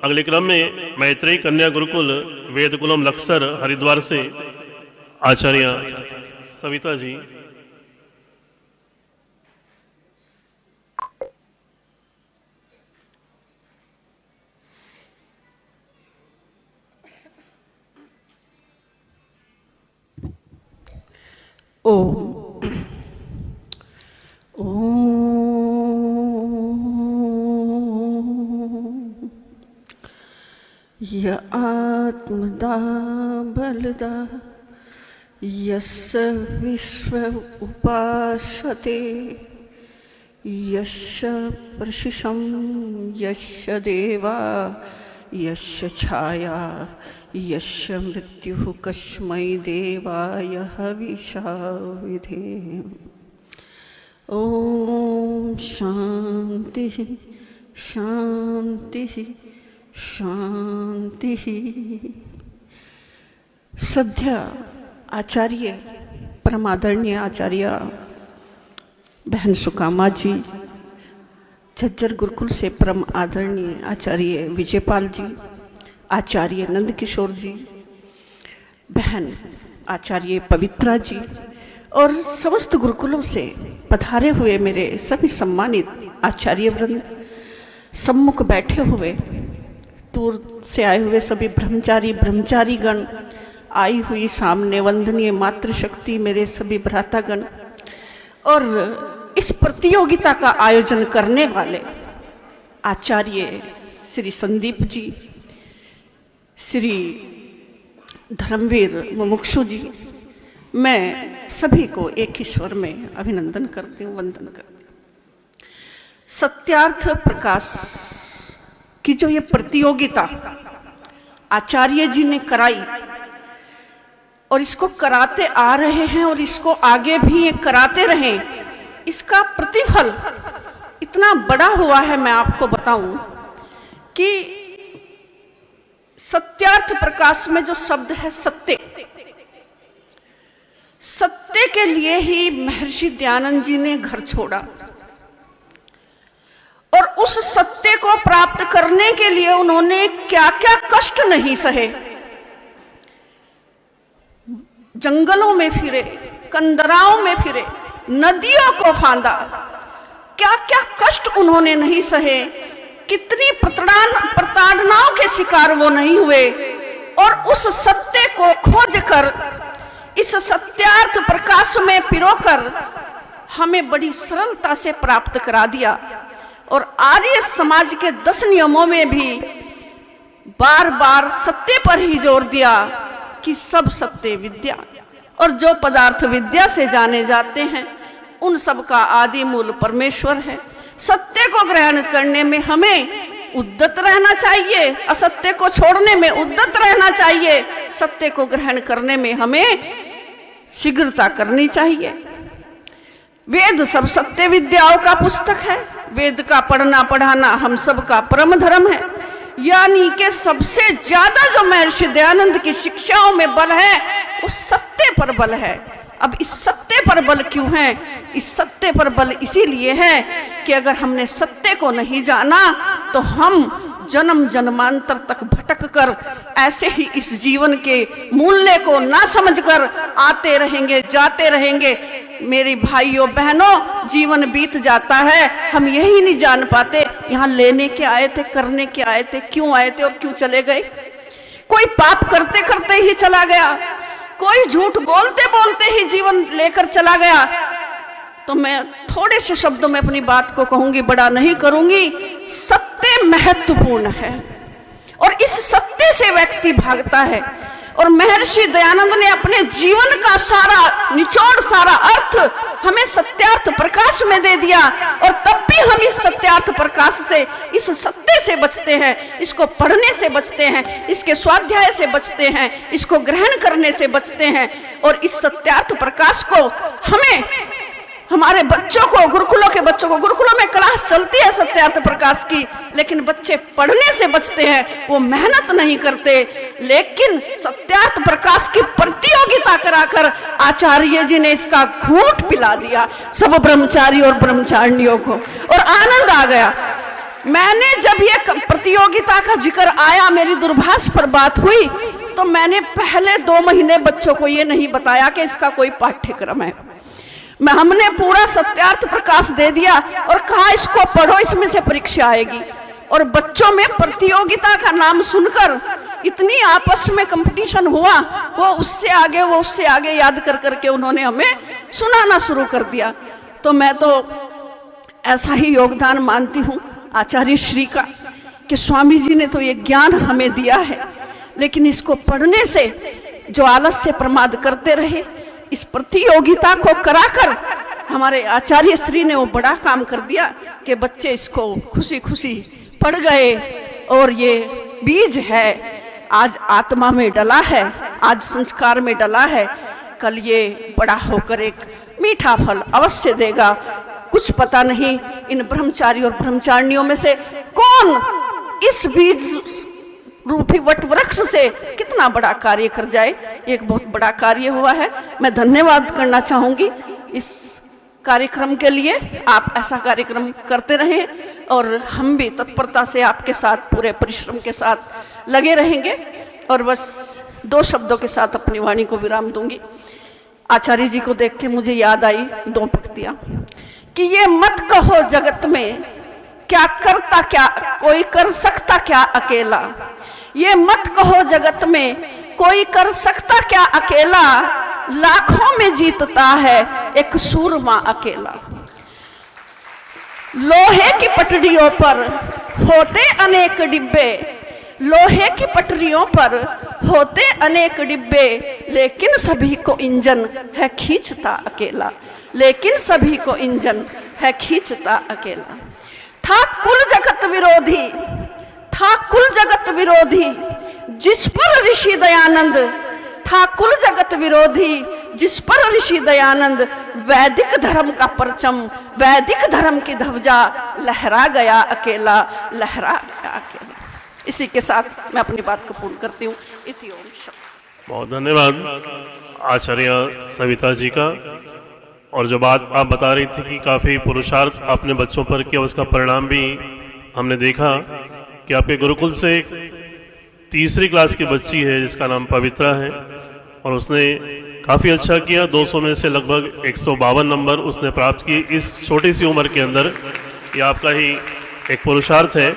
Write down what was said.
अगले क्रम में मैत्रेयी कन्या गुरुकुल वेदकुलम लक्सर हरिद्वार से आचार्य सविता जी। ओम य आत्मदा बलदा यस्य विश्व उपासते यस्य प्रशिशं यस्य देवा यस्य छाया यस्य मृत्युः कस्मै देवाय हविषा विधेम। ओम शांति शांति शांति। श्रद्धा आचार्य परमादरणीय आचार्य बहन सुकामा जी, झज्जर गुरुकुल से परम आदरणीय आचार्य विजयपाल जी, आचार्य नंद किशोर जी, बहन आचार्य पवित्रा जी और समस्त गुरुकुलों से पधारे हुए मेरे सभी सम्मानित आचार्य वृंद, सम्मुख बैठे हुए दूर से आए हुए सभी ब्रह्मचारी गण, आई हुई सामने वंदनीय मातृशक्ति मेरे सभी भ्रातागण और इस प्रतियोगिता का आयोजन करने वाले आचार्य श्री संदीप जी, श्री धर्मवीर मुमुक्षु जी, मैं सभी को एक ही स्वर में अभिनंदन करती हूँ, वंदन करती हूँ। सत्यार्थ प्रकाश की जो ये प्रतियोगिता आचार्य जी ने कराई और इसको कराते आ रहे हैं और इसको आगे भी ये कराते रहें, इसका प्रतिफल इतना बड़ा हुआ है। मैं आपको बताऊं कि सत्यार्थ प्रकाश में जो शब्द है सत्य, सत्य के लिए ही महर्षि दयानंद जी ने घर छोड़ा और उस सत्य को प्राप्त करने के लिए उन्होंने क्या क्या कष्ट नहीं सहे। जंगलों में फिरे, कंदराओं में फिरे, नदियों को फांदा, क्या क्या कष्ट उन्होंने नहीं सहे, कितनी प्रताड़नाओं के शिकार वो नहीं हुए और उस सत्य को खोजकर इस सत्यार्थ प्रकाश में पिरोकर हमें बड़ी सरलता से प्राप्त करा दिया। और आर्य समाज के 10 नियमों में भी बार बार सत्य पर ही जोर दिया कि सब सत्य विद्या, और जो पदार्थ विद्या से जाने जाते हैं उन सब का आदि मूल परमेश्वर है। सत्य को ग्रहण करने में हमें उद्यत रहना चाहिए, असत्य को छोड़ने में उद्यत रहना चाहिए, सत्य को ग्रहण करने में हमें शीघ्रता करनी चाहिए। वेद सब सत्य विद्याओं का पुस्तक है, वेद का पढ़ना पढ़ाना हम सब का परम धर्म है। यानी कि सबसे ज्यादा जो महर्षि दयानंद की शिक्षाओं में बल है वो सत्य पर बल है। अब इस सत्य पर बल क्यों है? इस सत्य पर बल इसीलिए है कि अगर हमने सत्य को नहीं जाना तो हम जन्म जन्मांतर तक भटक कर ऐसे ही इस जीवन के मूल्य को ना समझकर आते रहेंगे, जाते रहेंगे। मेरे भाइयों बहनों, जीवन बीत जाता है, हम यही नहीं जान पाते यहाँ लेने के आए थे, करने के आए थे, क्यों आए थे और क्यों चले गए। कोई पाप करते करते ही चला गया, कोई झूठ बोलते बोलते ही जीवन लेकर चला गया। तो मैं थोड़े से शब्दों में अपनी बात को कहूंगी, बड़ा नहीं करूंगी। सत्य महत्वपूर्ण है और इस सत्य से व्यक्ति भागता है। और महर्षि दयानंद ने अपने जीवन का सारा निचोड़, सारा अर्थ हमें सत्यार्थ प्रकाश में दे दिया और तब भी हम इस सत्यार्थ प्रकाश से, इस सत्य से बचते हैं, इसको पढ़ने से बचते हैं, इसके स्वाध्याय से बचते हैं, इसको ग्रहण करने से बचते हैं। और इस सत्यार्थ प्रकाश को हमें, हमारे बच्चों को, गुरुकुलों के बच्चों को, गुरुकुलों में क्लास चलती है सत्यार्थ प्रकाश की, लेकिन बच्चे पढ़ने से बचते हैं, वो मेहनत नहीं करते। लेकिन सत्यार्थ प्रकाश की प्रतियोगिता कराकर आचार्य जी ने इसका घूंट पिला दिया सब ब्रह्मचारी और ब्रह्मचारिणियों को, और आनंद आ गया। मैंने जब ये प्रतियोगिता का जिक्र आया, मेरी दूरभाष पर बात हुई, तो मैंने पहले 2 महीने बच्चों को ये नहीं बताया कि इसका कोई पाठ्यक्रम है। हमने पूरा सत्यार्थ प्रकाश दे दिया और कहा इसको पढ़ो, इसमें से परीक्षा आएगी। और बच्चों में प्रतियोगिता का नाम सुनकर इतनी आपस में कंपटीशन हुआ, वो उससे आगे याद कर करके उन्होंने हमें सुनाना शुरू कर दिया। तो मैं तो ऐसा ही योगदान मानती हूँ आचार्य श्री का कि स्वामी जी ने तो ये ज्ञान हमें दिया है, लेकिन इसको पढ़ने से जो आलस्य प्रमाद करते रहे, इस प्रतियोगिता को कराकर हमारे आचार्य श्री ने वो बड़ा काम कर दिया कि बच्चे इसको खुशी खुशी पढ़ गए। और ये बीज है, आज आत्मा में डला है, आज संस्कार में डला है, कल ये बड़ा होकर एक मीठा फल अवश्य देगा। कुछ पता नहीं इन ब्रह्मचारी और ब्रह्मचारिणियों में से कौन इस बीज रूपी वट वृक्ष से कितना बड़ा कार्य कर जाए। एक बहुत बड़ा कार्य हुआ है। मैं धन्यवाद करना चाहूंगी इस कार्यक्रम के लिए। आप ऐसा कार्यक्रम करते रहें और हम भी तत्परता से आपके साथ पूरे परिश्रम के साथ लगे रहेंगे। और बस 2 शब्दों के साथ अपनी वाणी को विराम दूंगी। आचार्य जी को देख के मुझे याद आई 2 पंक्तियां कि ये मत कहो जगत में क्या करता क्या कोई कर सकता क्या अकेला। ये मत कहो जगत में कोई कर सकता क्या अकेला, लाखों में जीतता है एक सूरमा अकेला। लोहे की पटरियों पर होते अनेक डिब्बे, लोहे की पटरियों पर होते अनेक डिब्बे, लेकिन सभी को इंजन है खींचता अकेला, लेकिन सभी को इंजन है खींचता अकेला। था कुल जगत विरोधी, था कुल जगत विरोधी जिस पर ऋषि दयानंद, था कुल जगत विरोधी जिस पर ऋषि दयानंद, वैदिक धर्म का परचम, वैदिक धर्म की ध्वजा लहरा गया अकेला, लहरा गया अकेला। इसी के साथ मैं अपनी बात को पूर्ण करती हूँ। इति ओम शक्ति। बहुत धन्यवाद आचार्य सविता जी का। और जो बात आप बता रही थी कि काफ़ी पुरुषार्थ आपने बच्चों पर किया, उसका परिणाम भी हमने देखा कि आपके गुरुकुल से एक 3री क्लास की बच्ची है जिसका नाम पवित्रा है, और उसने काफ़ी अच्छा किया। 200 में से लगभग 152 नंबर उसने प्राप्त किए इस छोटी सी उम्र के अंदर। ये आपका ही एक पुरुषार्थ है।